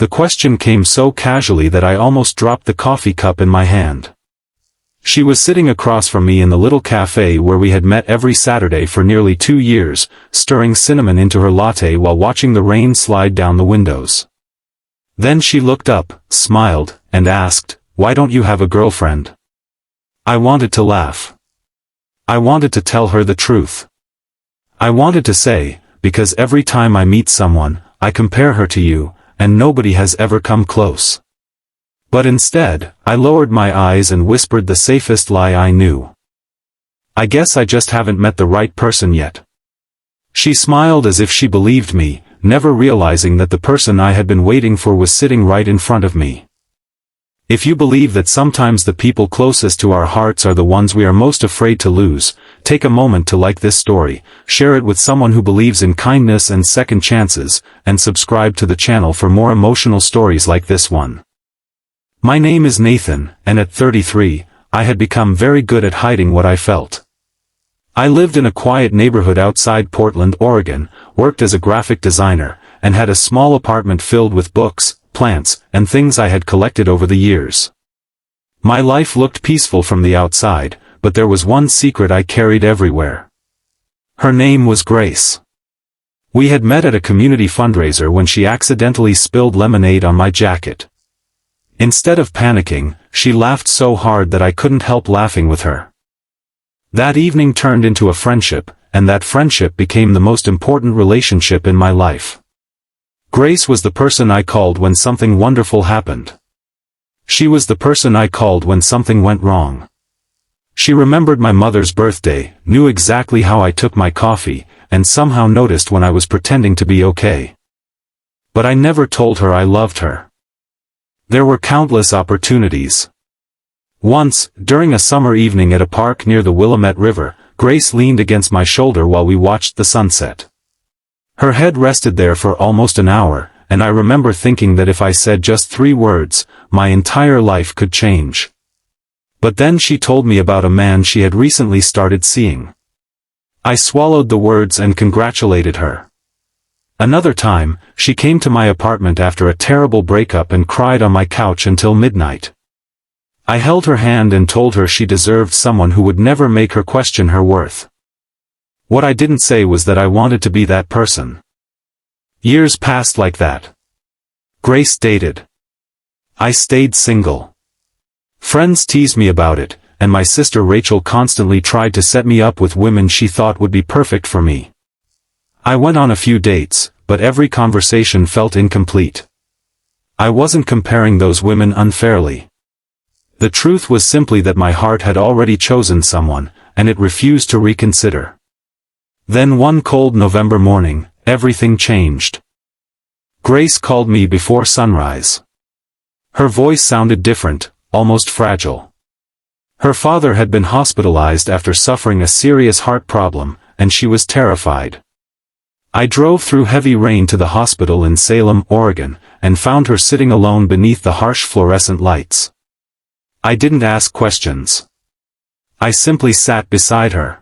The question came so casually that I almost dropped the coffee cup in my hand. She was sitting across from me in the little cafe where we had met every Saturday for nearly 2 years, stirring cinnamon into her latte while watching the rain slide down the windows. Then she looked up, smiled, and asked, "Why don't you have a girlfriend?" I wanted to laugh. I wanted to tell her the truth. I wanted to say, because every time I meet someone, I compare her to you, and nobody has ever come close. But instead, I lowered my eyes and whispered the safest lie I knew. I guess I just haven't met the right person yet. She smiled as if she believed me, never realizing that the person I had been waiting for was sitting right in front of me. If you believe that sometimes the people closest to our hearts are the ones we are most afraid to lose, take a moment to like this story, share it with someone who believes in kindness and second chances, and subscribe to the channel for more emotional stories like this one. My name is Nathan, and at 33, I had become very good at hiding what I felt. I lived in a quiet neighborhood outside Portland, Oregon, worked as a graphic designer, and had a small apartment filled with books, plants, and things I had collected over the years. My life looked peaceful from the outside, but there was one secret I carried everywhere. Her name was Grace. We had met at a community fundraiser when she accidentally spilled lemonade on my jacket. Instead of panicking, she laughed so hard that I couldn't help laughing with her. That evening turned into a friendship, and that friendship became the most important relationship in my life. Grace was the person I called when something wonderful happened. She was the person I called when something went wrong. She remembered my mother's birthday, knew exactly how I took my coffee, and somehow noticed when I was pretending to be okay. But I never told her I loved her. There were countless opportunities. Once, during a summer evening at a park near the Willamette River, Grace leaned against my shoulder while we watched the sunset. Her head rested there for almost an hour, and I remember thinking that if I said just 3 words, my entire life could change. But then she told me about a man she had recently started seeing. I swallowed the words and congratulated her. Another time, she came to my apartment after a terrible breakup and cried on my couch until midnight. I held her hand and told her she deserved someone who would never make her question her worth. What I didn't say was that I wanted to be that person. Years passed like that. Grace dated. I stayed single. Friends teased me about it, and my sister Rachel constantly tried to set me up with women she thought would be perfect for me. I went on a few dates, but every conversation felt incomplete. I wasn't comparing those women unfairly. The truth was simply that my heart had already chosen someone, and it refused to reconsider. Then one cold November morning, everything changed. Grace called me before sunrise. Her voice sounded different, almost fragile. Her father had been hospitalized after suffering a serious heart problem, and she was terrified. I drove through heavy rain to the hospital in Salem, Oregon, and found her sitting alone beneath the harsh fluorescent lights. I didn't ask questions. I simply sat beside her.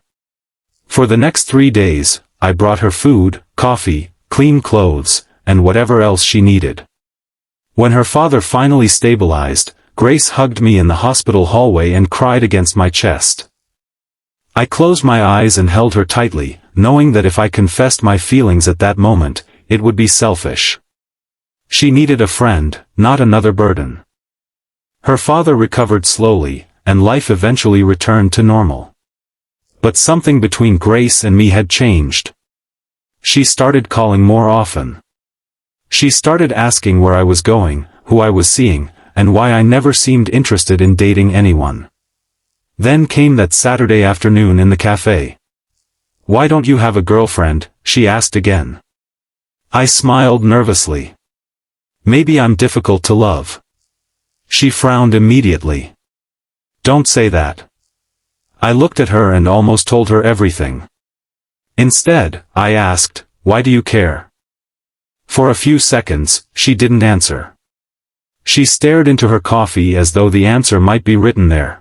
For the next 3 days, I brought her food, coffee, clean clothes, and whatever else she needed. When her father finally stabilized, Grace hugged me in the hospital hallway and cried against my chest. I closed my eyes and held her tightly, knowing that if I confessed my feelings at that moment, it would be selfish. She needed a friend, not another burden. Her father recovered slowly, and life eventually returned to normal. But something between Grace and me had changed. She started calling more often. She started asking where I was going, who I was seeing, and why I never seemed interested in dating anyone. Then came that Saturday afternoon in the cafe. "Why don't you have a girlfriend?" she asked again. I smiled nervously. "Maybe I'm difficult to love." She frowned immediately. "Don't say that." I looked at her and almost told her everything. Instead, I asked, "Why do you care?" For a few seconds, she didn't answer. She stared into her coffee as though the answer might be written there.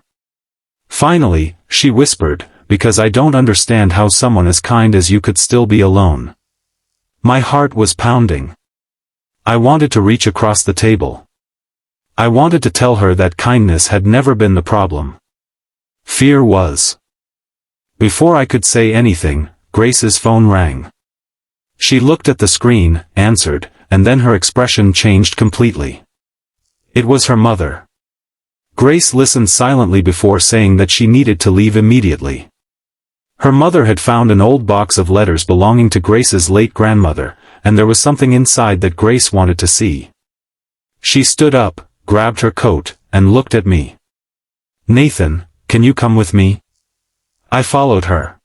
Finally, she whispered, "Because I don't understand how someone as kind as you could still be alone." My heart was pounding. I wanted to reach across the table. I wanted to tell her that kindness had never been the problem. Fear was. Before I could say anything, Grace's phone rang. She looked at the screen, answered, and then her expression changed completely. It was her mother. Grace listened silently before saying that she needed to leave immediately. Her mother had found an old box of letters belonging to Grace's late grandmother, and there was something inside that Grace wanted to see. She stood up, grabbed her coat, and looked at me. "Nathan, can you come with me?" I followed her.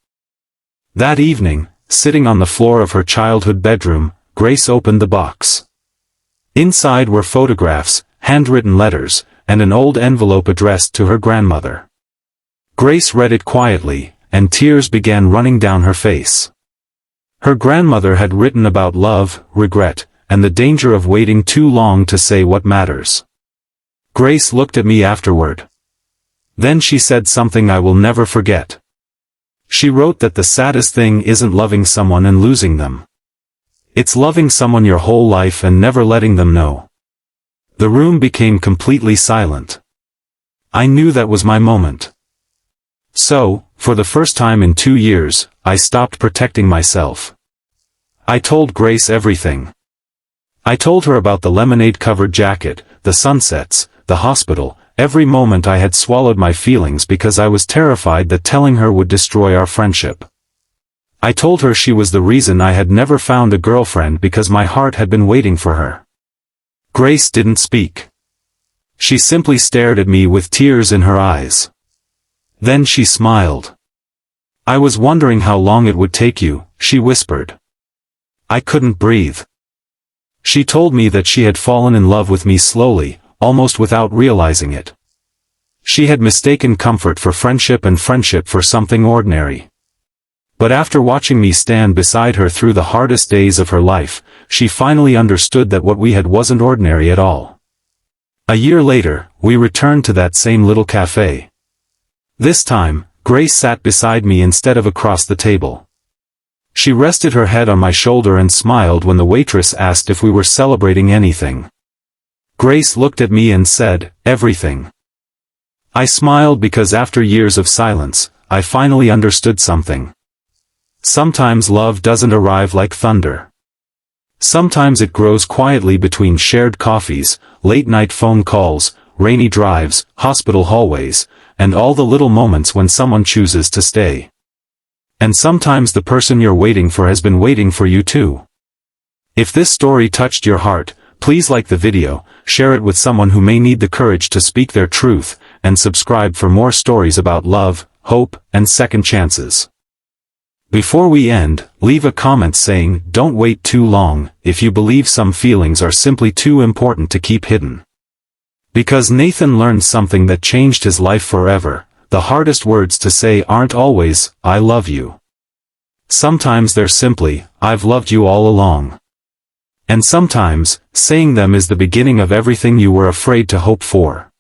That evening, sitting on the floor of her childhood bedroom, Grace opened the box. Inside were photographs, handwritten letters, and an old envelope addressed to her grandmother. Grace read it quietly, and tears began running down her face. Her grandmother had written about love, regret, and the danger of waiting too long to say what matters. Grace looked at me afterward. Then she said something I will never forget. She wrote that the saddest thing isn't loving someone and losing them. It's loving someone your whole life and never letting them know. The room became completely silent. I knew that was my moment. So, for the first time in 2 years, I stopped protecting myself. I told Grace everything. I told her about the lemonade-covered jacket, the sunsets, the hospital, every moment I had swallowed my feelings because I was terrified that telling her would destroy our friendship. I told her she was the reason I had never found a girlfriend because my heart had been waiting for her. Grace didn't speak. She simply stared at me with tears in her eyes. Then she smiled. "I was wondering how long it would take you," she whispered. I couldn't breathe. She told me that she had fallen in love with me slowly, almost without realizing it. She had mistaken comfort for friendship and friendship for something ordinary. But after watching me stand beside her through the hardest days of her life, she finally understood that what we had wasn't ordinary at all. A year later, we returned to that same little cafe. This time, Grace sat beside me instead of across the table. She rested her head on my shoulder and smiled when the waitress asked if we were celebrating anything. Grace looked at me and said, "Everything." I smiled because after years of silence, I finally understood something. Sometimes love doesn't arrive like thunder. Sometimes it grows quietly between shared coffees, late-night phone calls, rainy drives, hospital hallways, and all the little moments when someone chooses to stay. And sometimes the person you're waiting for has been waiting for you too. If this story touched your heart, please like the video, share it with someone who may need the courage to speak their truth, and subscribe for more stories about love, hope, and second chances. Before we end, leave a comment saying, "Don't wait too long," if you believe some feelings are simply too important to keep hidden. Because Nathan learned something that changed his life forever, the hardest words to say aren't always, "I love you." Sometimes they're simply, "I've loved you all along." And sometimes, saying them is the beginning of everything you were afraid to hope for.